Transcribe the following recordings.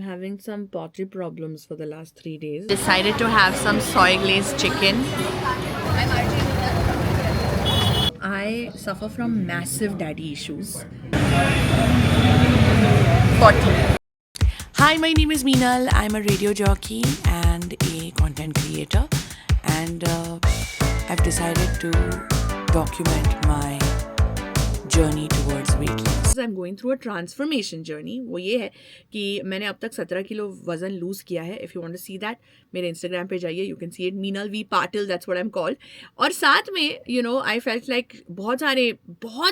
having some potty problems for the last 3 days. Decided to have some soy glazed chicken. I suffer from massive daddy issues. Potty. Hi, my name is Meenal. I'm a radio jockey and a content creator, and I've decided to document my journey towards weight loss. I'm going through a transformation journey. वो ये है कि मैंने अब तक 17 kilo वजन loose किया है. If you want to see that, मेरे Instagram पे जाइए. You can see it. Meenal V Patil, that's what I'm called. और साथ में I felt like बहुत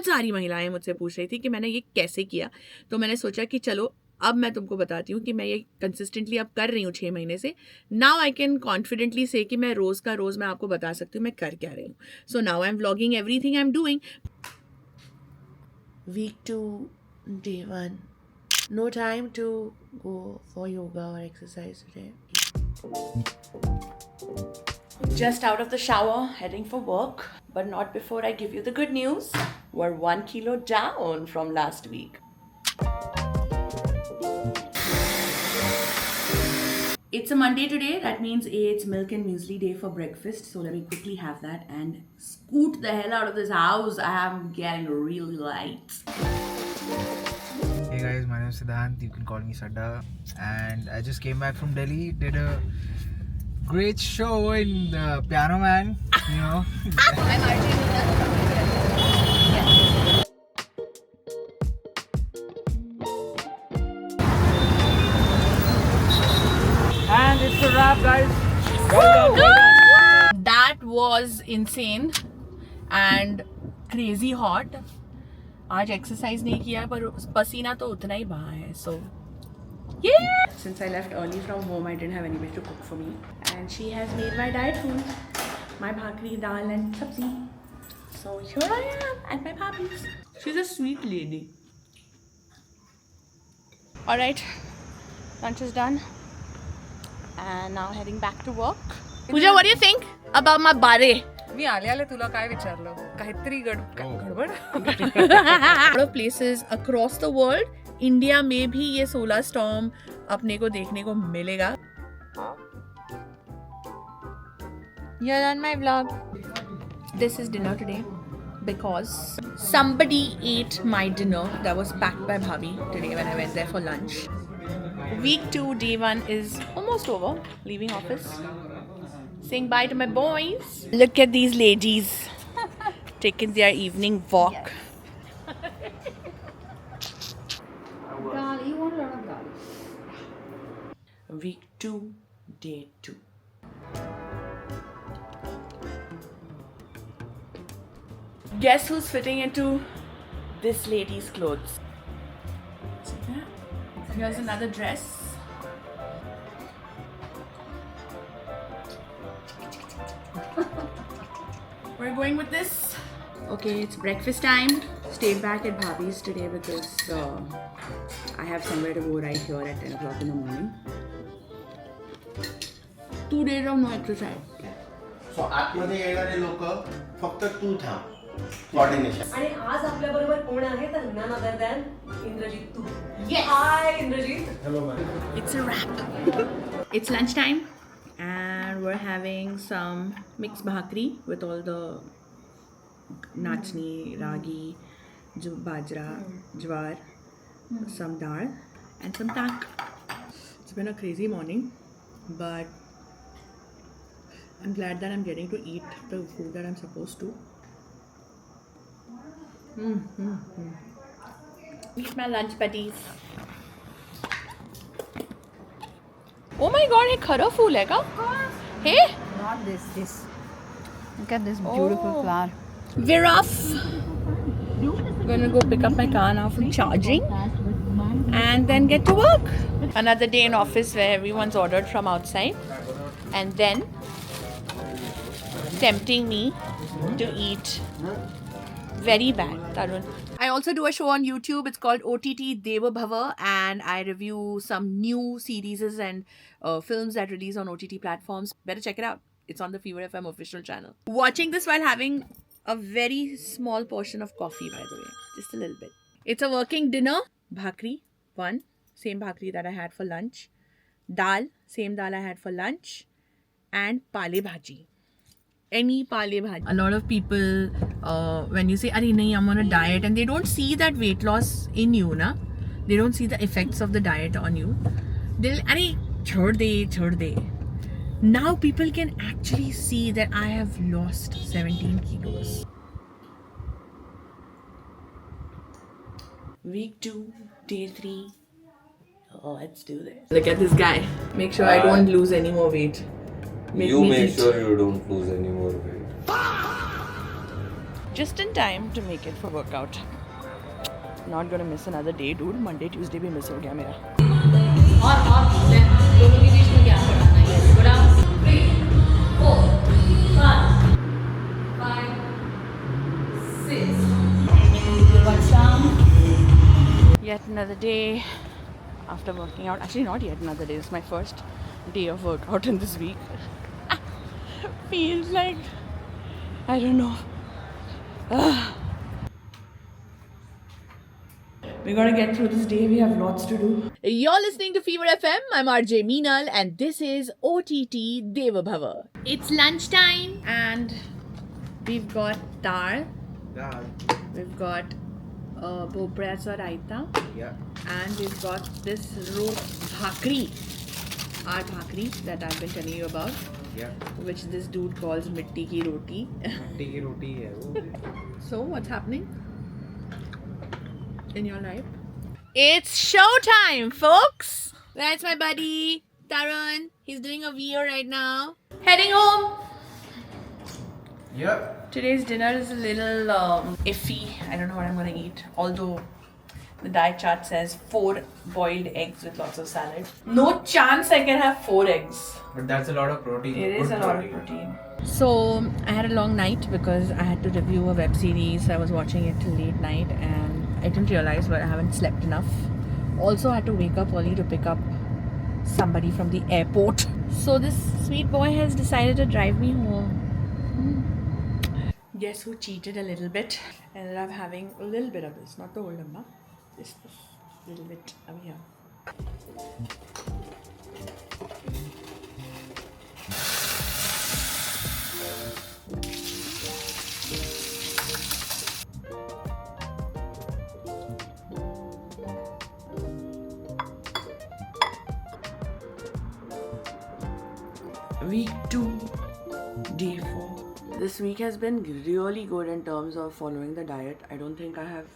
सारी महिलाएं मुझसे पूछ रही थी कि मैंने ये कैसे किया. तो मैंने सोचा कि चलो अब मैं तुमको बताती हूँ कि मैं ये कंसिस्टेंटली अब कर रही हूँ 6 महीने से. नाउ आई कैन कॉन्फिडेंटली से कि मैं रोज़ का रोज़ मैं आपको बता सकती हूँ मैं कर क्या रही हूँ. So now I am vlogging everything I am doing. Week 2, day 1. No time to go for yoga or exercise today. Just out of the shower, heading for work. But not before I give you the good news. We're 1 kilo down from last week. It's a Monday today. That means it's milk and muesli day for breakfast. So let me quickly have that and scoot the hell out of this house. I am getting really light. Hey guys, my name is Siddhant. You can call me Sadda. And I just came back from Delhi. Did a great show in the Piano Man. I'm Arjun. And it's a wrap, guys. That was insane and crazy hot. आज exercise नहीं किया पर पसीना तो उतना ही बहा है. So yeah. Since I left early from home, I didn't have anybody to cook for me, and she has made my diet food, my bhakri, dal, and sabzi. So here I am at my bhabhi's. She's a sweet lady. All right, lunch is done. And now heading back to work. Pooja, what do you think about my body? मी आले तुला काय विचारलं काहीतरी गडबड. lot of places across the world, India में भी ये solar storm अपने को देखने को मिलेगा. You're on my vlog. This is dinner today because somebody ate my dinner that was packed by Bhabhi today when I went there for lunch. Week 2, day 1 is almost over. Leaving office. Saying bye to my boys. Look at these ladies taking their evening walk. Week 2, day 2. Guess who's fitting into this lady's clothes? See that? Here's another dress. We're going with this. Okay, it's breakfast time. Stayed back at Bhabhi's today because I have somewhere to go right here at 10 o'clock in the morning. 2 days of no exercise. So आतमध्ये येणारे लोक फक्त तू थांब. Coordination. आणि आज आपल्या बरोबर कोण आहे तर none other than इंद्रजीत तू. Yes. Hi Indrajit. Hello ma'am. It's a wrap. It's lunchtime and we're having some mixed bhakri with all the nachni, ragi, bajra, jwar, some dal and some tak. It's been a crazy morning, but I'm glad that I'm getting to eat the food that I'm supposed to. Eat my lunch, buddies. Oh my god, ये खरा फूल है क्या? Hey? Not this. Look at this beautiful flower. We're off. Gonna go pick up my car now for charging and then get to work. Another day in office where everyone's ordered from outside and then tempting me to eat. Very bad, Tarun. I also do a show on YouTube. It's called OTT Deva Bhava, and I review some new series and films that release on OTT platforms. Better check it out. It's on the Fever FM official channel. Watching this while having a very small portion of coffee, by the way. Just a little bit. It's a working dinner. Bhakri, 1. same bhakri that I had for lunch. Dal, same dal I had for lunch. And pale bhaji. Any pale bhaji. A lot of people, when you say, "Arey nahi, I'm on a diet," and they don't see that weight loss in you, na? They don't see the effects of the diet on you. They'll, "Arey, chhod de." Now people can actually see that I have lost 17 kilos. Week 2, day 3. Oh, let's do this. Look at this guy. Make sure I don't lose any more weight. You make sure you don't lose any more weight. Just in time to make it for workout. Not gonna miss another day, dude. Monday, Tuesday भी miss हो गया मेरा. और दोनों के बीच में gap बढ़ाना है. बड़ा 3, 4, 5, 6. What's down? Yet another day after working out. Actually, not yet another day. It's my first day of workout in this week. Feels like, I don't know. We're gonna get through this day. We have lots to do. You're listening to Fever FM. I'm RJ Meenal, and this is OTT Devabhava. It's lunchtime, and we've got dal. We've got bhoprayasa raita. Yeah. And we've got this bhakri, our bhakri that I've been telling you about, Yeah. which this dude calls mitti ki roti. Mitti ki roti hai wo. So, what's happening in your life? It's showtime, folks! That's my buddy, Tarun. He's doing a VO right now. Heading home! Yep. Today's dinner is a little iffy. I don't know what I'm gonna eat. Although the diet chart says 4 boiled eggs with lots of salad. No chance I can have 4 eggs. But that's a lot of protein. It is Good a lot of protein. So I had a long night because I had to review a web series. I was watching it till late night and I didn't realize, but I haven't slept enough. Also, I had to wake up early to pick up somebody from the airport. So this sweet boy has decided to drive me home. Guess who cheated a little bit? Ended up having a little bit of this, not the whole number. This little bit over here. Week 2, day 4. This week has been really good in terms of following the diet. I don't think I have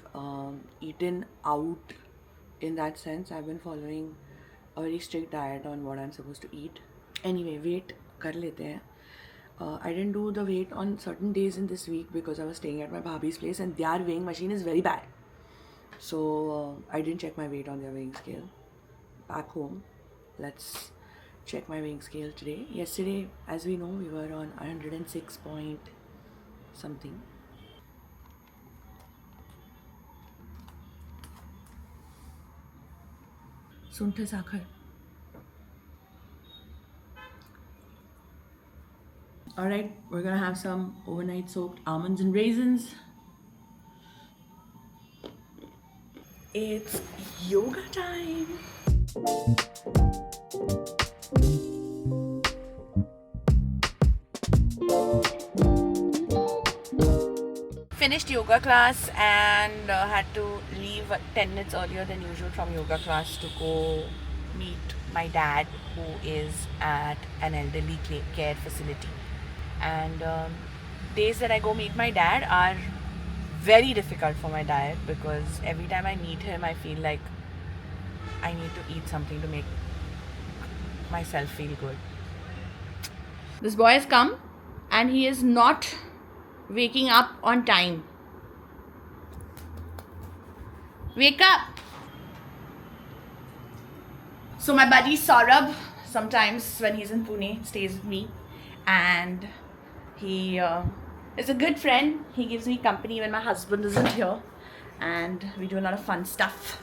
eaten out in that sense. I've been following a very strict diet on what I'm supposed to eat. Anyway, weight kar lete hain. I didn't do the weight on certain days in this week because I was staying at my bhabhi's place and their weighing machine is very bad. So I didn't check my weight on their weighing scale. Back home, let's check my weighing scale today. Yesterday, as we know, we were on 106 point something. Suntha sakhar. Alright, we're gonna have some overnight soaked almonds and raisins. It's yoga time. Finished yoga class and had to leave 10 minutes earlier than usual from yoga class to go meet my dad, who is at an elderly care facility. And days that I go meet my dad are very difficult for my diet because every time I meet him I feel like I need to eat something to make myself feel good. This boy has come and he is not waking up on time. Wake up! So my buddy Saurabh, sometimes when he's in Pune, stays with me, and he is a good friend. He gives me company when my husband isn't here, and we do a lot of fun stuff.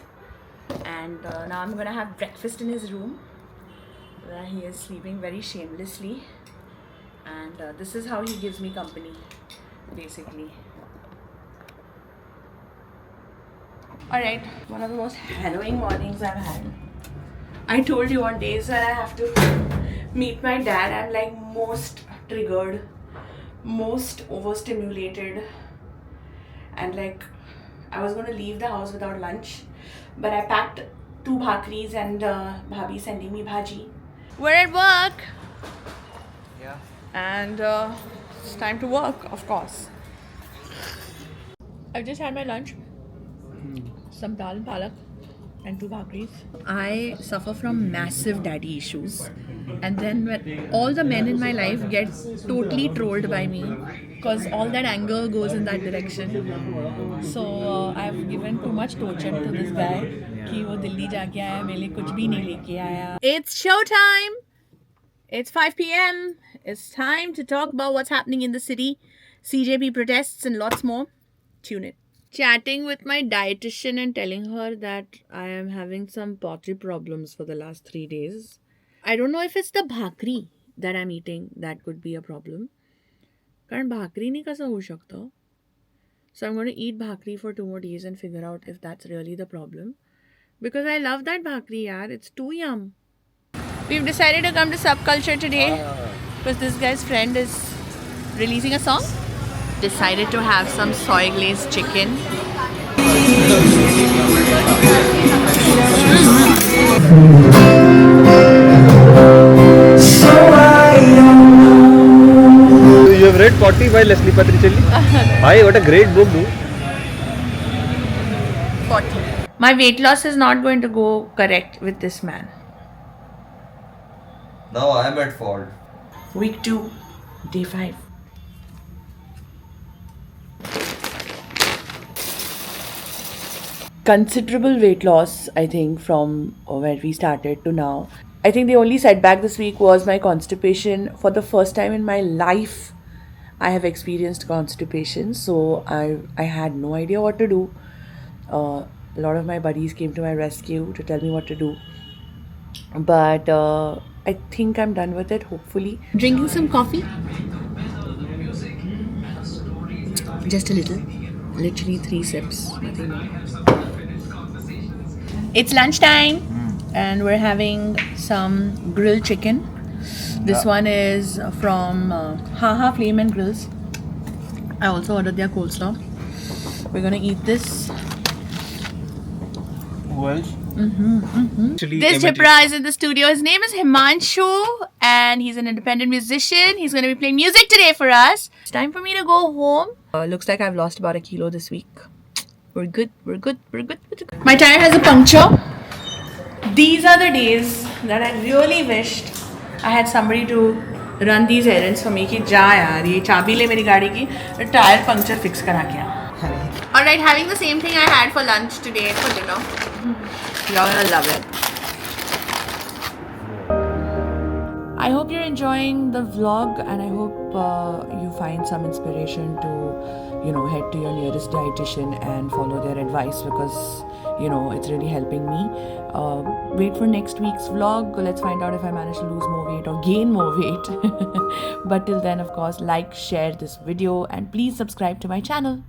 And now I'm gonna have breakfast in his room where he is sleeping very shamelessly, and this is how he gives me company, basically. Alright, one of the most harrowing mornings I've had. I told you on days when I have to meet my dad, I'm like most triggered, most overstimulated, and like I was going to leave the house without lunch, but I packed 2 bhakris and bhabhi sending me bhaji. We're at work. Yeah. And it's time to work, of course. I've just had my lunch. Some dal and palak and 2 bhakris. I suffer from massive daddy issues. And then when all the men in my life get totally trolled by me because all that anger goes in that direction. So I've given too much torture to this guy कि वो दिल्ली जाके आया मेरे लिए कुछ भी नहीं लेके आया. It's showtime! It's 5 p.m. It's time to talk about what's happening in the city, CJP protests and lots more. Tune in. Chatting with my dietitian and telling her that I am having some pottery problems for the last 3 days. I don't know if it's the bhakri that I'm eating that could be a problem. कारण bhakri नहीं कैसा हो सकता. So I'm going to eat bhakri for 2 more days and figure out if that's really the problem. Because I love that bhakri, yaar. It's too yum. We've decided to come to Subculture today because this guy's friend is releasing a song. Decided to have some soy glazed chicken. You have read 40 by Leslie Patricelli? Hi, what a great book, dude. 40. My weight loss is not going to go correct with this man. Now I'm at fault. Week 2, day 5. Considerable weight loss, I think, from where we started to now. I think the only setback this week was my constipation. For the first time in my life, I have experienced constipation. So I had no idea what to do. A lot of my buddies came to my rescue to tell me what to do. But I think I'm done with it, hopefully. Drinking some coffee. Just a little. Literally 3 sips, nothing more. It's lunchtime and we're having some grilled chicken. This one is from Haha Flame and Grills. I also ordered their coleslaw. We're gonna eat this. Who else? This Jipra is in the studio. His name is Himanshu and he's an independent musician. He's going to be playing music today for us. It's time for me to go home. Looks like I've lost about 1 kilo this week. We're good. My tire has a puncture. These are the days that I really wished I had somebody to run these errands for me. कि जा यार ये चाबी ले मेरी गाड़ी की tyre puncture fix करा के आ. Alright, having the same thing I had for lunch today for dinner. You're gonna love it. I hope you're enjoying the vlog and I hope you find some inspiration to, head to your nearest dietitian and follow their advice because, it's really helping me. Wait for next week's vlog. Let's find out if I manage to lose more weight or gain more weight. But till then, of course, like, share this video and please subscribe to my channel.